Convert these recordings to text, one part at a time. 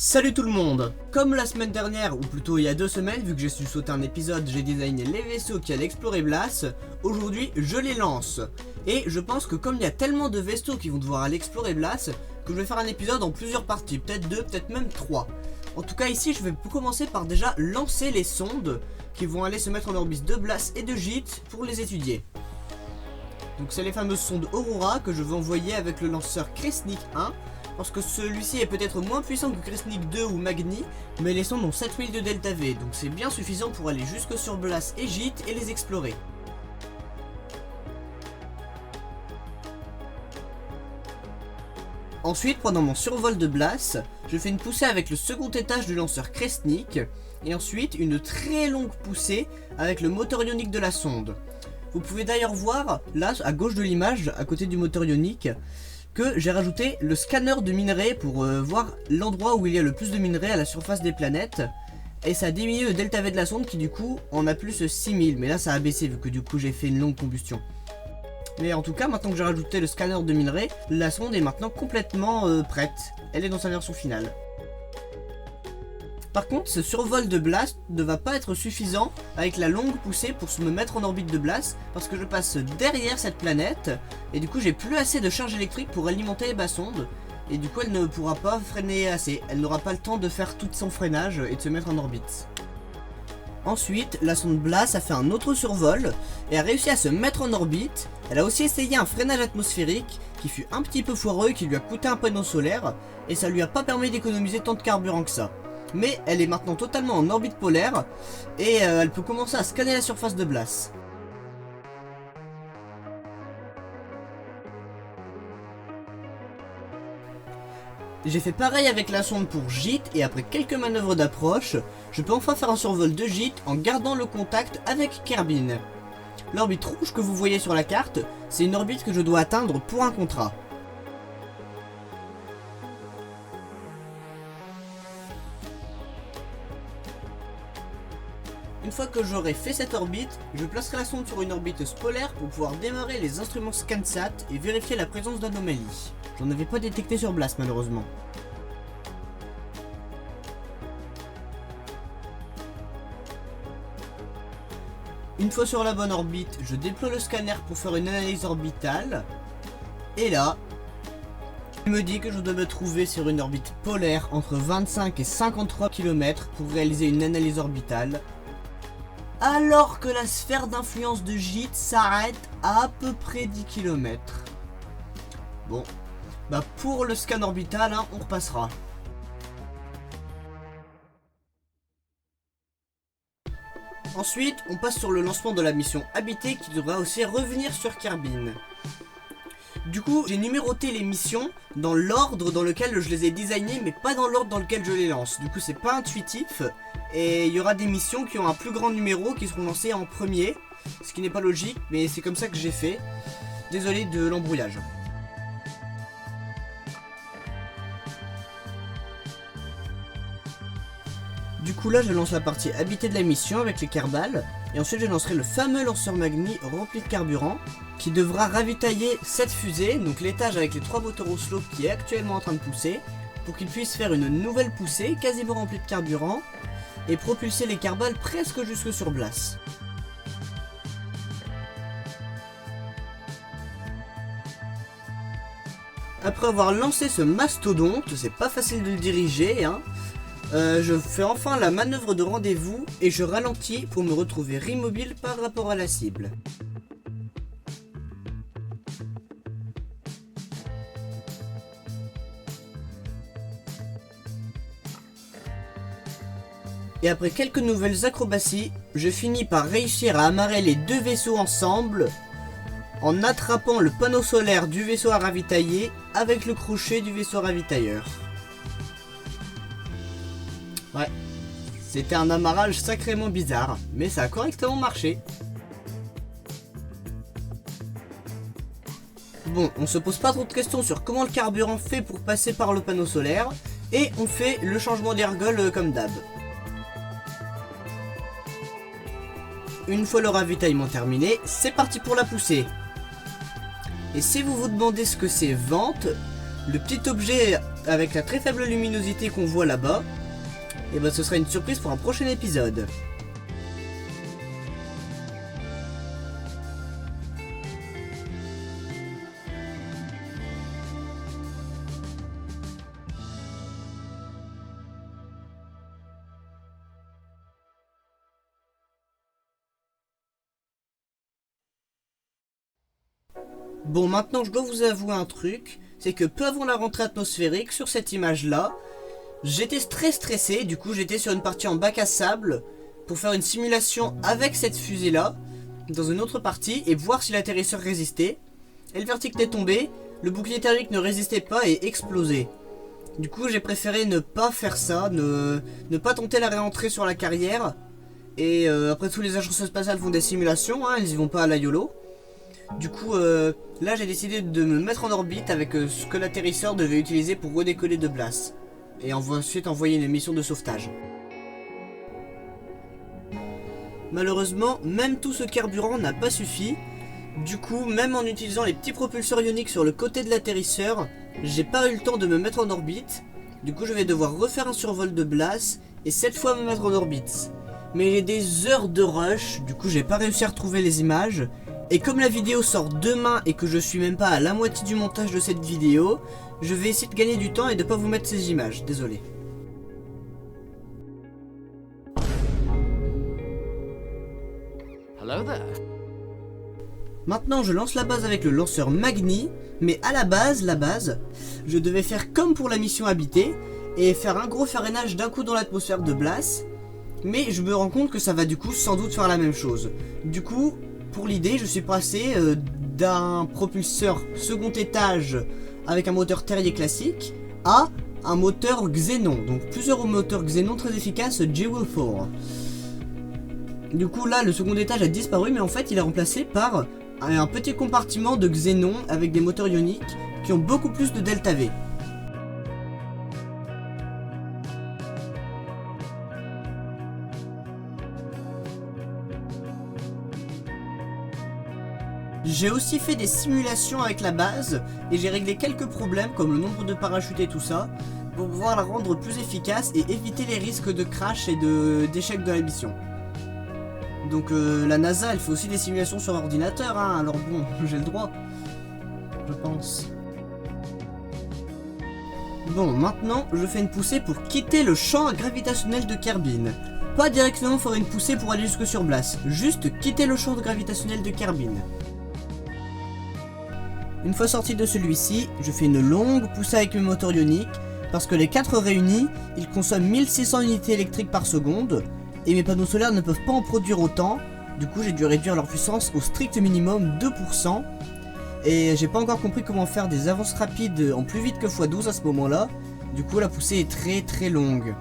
Salut tout le monde! Comme la semaine dernière, ou plutôt il y a 2 semaines, vu que j'ai su sauter un épisode, j'ai designé les vaisseaux qui allaient explorer Blas. Aujourd'hui, je les lance. Et je pense que comme il y a tellement de vaisseaux qui vont devoir aller explorer Blas, que je vais faire un épisode en plusieurs parties, peut-être 2, peut-être même 3. En tout cas ici, je vais commencer par déjà lancer les sondes qui vont aller se mettre en orbite de Blas et de JIT pour les étudier. Donc c'est les fameuses sondes Aurora que je vais envoyer avec le lanceur Kresnik 1. Parce que celui-ci est peut-être moins puissant que Kresnik 2 ou Magni, mais les sondes ont 7000 de delta V, donc c'est bien suffisant pour aller jusque sur Blas et JIT et les explorer. Ensuite, pendant mon survol de Blas, je fais une poussée avec le second étage du lanceur Kresnik, et ensuite une très longue poussée avec le moteur ionique de la sonde. Vous pouvez d'ailleurs voir, là, à gauche de l'image, à côté du moteur ionique, que j'ai rajouté le scanner de minerais pour voir l'endroit où il y a le plus de minerais à la surface des planètes. Et ça a diminué le delta V de la sonde qui du coup en a plus 6000. Mais là ça a baissé vu que du coup j'ai fait une longue combustion. Mais en tout cas maintenant que j'ai rajouté le scanner de minerais, la sonde est maintenant complètement prête. Elle est dans sa version finale. Par contre, ce survol de Blas ne va pas être suffisant avec la longue poussée pour me mettre en orbite de Blas parce que je passe derrière cette planète et du coup j'ai plus assez de charge électrique pour alimenter ma sonde et du coup elle ne pourra pas freiner assez, elle n'aura pas le temps de faire tout son freinage et de se mettre en orbite. Ensuite, la sonde Blas a fait un autre survol et a réussi à se mettre en orbite. Elle a aussi essayé un freinage atmosphérique qui fut un petit peu foireux et qui lui a coûté un panneau solaire et ça lui a pas permis d'économiser tant de carburant que ça. Mais elle est maintenant totalement en orbite polaire et elle peut commencer à scanner la surface de Blas. J'ai fait pareil avec la sonde pour JIT et après quelques manœuvres d'approche, je peux enfin faire un survol de JIT en gardant le contact avec Kerbin. L'orbite rouge que vous voyez sur la carte, c'est une orbite que je dois atteindre pour un contrat. Une fois que j'aurai fait cette orbite, je placerai la sonde sur une orbite polaire pour pouvoir démarrer les instruments ScanSat et vérifier la présence d'anomalies. J'en avais pas détecté sur Blas malheureusement. Une fois sur la bonne orbite, je déploie le scanner pour faire une analyse orbitale. Et là, il me dit que je dois me trouver sur une orbite polaire entre 25 et 53 km pour réaliser une analyse orbitale. Alors que la sphère d'influence de JIT s'arrête à peu près 10 km. Bon, bah pour le scan orbital, hein, on repassera. Ensuite, on passe sur le lancement de la mission habitée qui devra aussi revenir sur Kerbin. Du coup, j'ai numéroté les missions dans l'ordre dans lequel je les ai designées, mais pas dans l'ordre dans lequel je les lance. Du coup, c'est pas intuitif. Et il y aura des missions qui ont un plus grand numéro qui seront lancées en premier. Ce qui n'est pas logique, mais c'est comme ça que j'ai fait. Désolé de l'embrouillage. Du coup là je lance la partie habitée de la mission avec les Kerbal. Et ensuite je lancerai le fameux lanceur Magni rempli de carburant qui devra ravitailler cette fusée, donc l'étage avec les 3 moteurs au slope qui est actuellement en train de pousser, pour qu'il puisse faire une nouvelle poussée quasiment remplie de carburant et propulser les Kerbal presque jusque sur Blas. Après avoir lancé ce mastodonte, c'est pas facile de le diriger hein, je fais enfin la manœuvre de rendez-vous et je ralentis pour me retrouver immobile par rapport à la cible. Et après quelques nouvelles acrobaties, je finis par réussir à amarrer les 2 vaisseaux ensemble en attrapant le panneau solaire du vaisseau à ravitailler avec le crochet du vaisseau ravitailleur. Ouais, c'était un amarrage sacrément bizarre, mais ça a correctement marché. Bon, on se pose pas trop de questions sur comment le carburant fait pour passer par le panneau solaire, et on fait le changement d'ergol comme d'hab. Une fois le ravitaillement terminé, c'est parti pour la poussée. Et si vous vous demandez ce que c'est vente, le petit objet avec la très faible luminosité qu'on voit là-bas, et ben ce sera une surprise pour un prochain épisode. Bon, maintenant je dois vous avouer un truc, c'est que peu avant la rentrée atmosphérique, sur cette image-là, j'étais très stressé, du coup j'étais sur une partie en bac à sable pour faire une simulation avec cette fusée-là, dans une autre partie, et voir si l'atterrisseur résistait. Et le vertical est tombé, le bouclier thermique ne résistait pas et explosait. Du coup j'ai préféré ne pas faire ça, ne pas tenter la réentrée sur la carrière. Et après tout, les agences spatiales font des simulations, hein, elles y vont pas à la YOLO. Du coup, là j'ai décidé de me mettre en orbite avec ce que l'atterrisseur devait utiliser pour redécoller de Blas. Et ensuite envoyer une mission de sauvetage. Malheureusement, même tout ce carburant n'a pas suffi. Du coup, même en utilisant les petits propulseurs ioniques sur le côté de l'atterrisseur, j'ai pas eu le temps de me mettre en orbite. Du coup, je vais devoir refaire un survol de Blas et cette fois me mettre en orbite. Mais j'ai des heures de rush, du coup j'ai pas réussi à retrouver les images. Et comme la vidéo sort demain et que je suis même pas à la moitié du montage de cette vidéo, je vais essayer de gagner du temps et de pas vous mettre ces images, désolé. Hello there. Maintenant je lance la base avec le lanceur Magni, mais à la base, je devais faire comme pour la mission habitée et faire un gros freinage d'un coup dans l'atmosphère de Blas. Mais je me rends compte que ça va du coup sans doute faire la même chose. Du coup, pour l'idée, je suis passé d'un propulseur second étage avec un moteur Terrier classique à un moteur Xenon. Donc plusieurs moteurs Xenon très efficaces Jewel 4. Du coup là, le second étage a disparu, mais en fait il est remplacé par un petit compartiment de Xenon avec des moteurs ioniques qui ont beaucoup plus de delta V. J'ai aussi fait des simulations avec la base et j'ai réglé quelques problèmes comme le nombre de parachutes et tout ça pour pouvoir la rendre plus efficace et éviter les risques de crash et d'échec de la mission. Donc la NASA elle fait aussi des simulations sur ordinateur, hein, alors bon, j'ai le droit, je pense. Bon, maintenant je fais une poussée pour quitter le champ gravitationnel de Kerbin. Pas directement faire une poussée pour aller jusque sur Blas, juste quitter le champ gravitationnel de Kerbin. Une fois sorti de celui-ci, je fais une longue poussée avec mes moteurs ioniques, parce que les 4 réunis, ils consomment 1600 unités électriques par seconde, et mes panneaux solaires ne peuvent pas en produire autant, du coup j'ai dû réduire leur puissance au strict minimum 2%, et j'ai pas encore compris comment faire des avances rapides en plus vite que x12 à ce moment-là, du coup la poussée est très longue.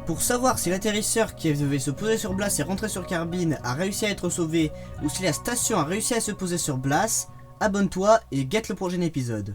Pour savoir si l'atterrisseur qui devait se poser sur Blas et rentrer sur Kerbin a réussi à être sauvé ou si la station a réussi à se poser sur Blas, abonne-toi et guette le prochain épisode.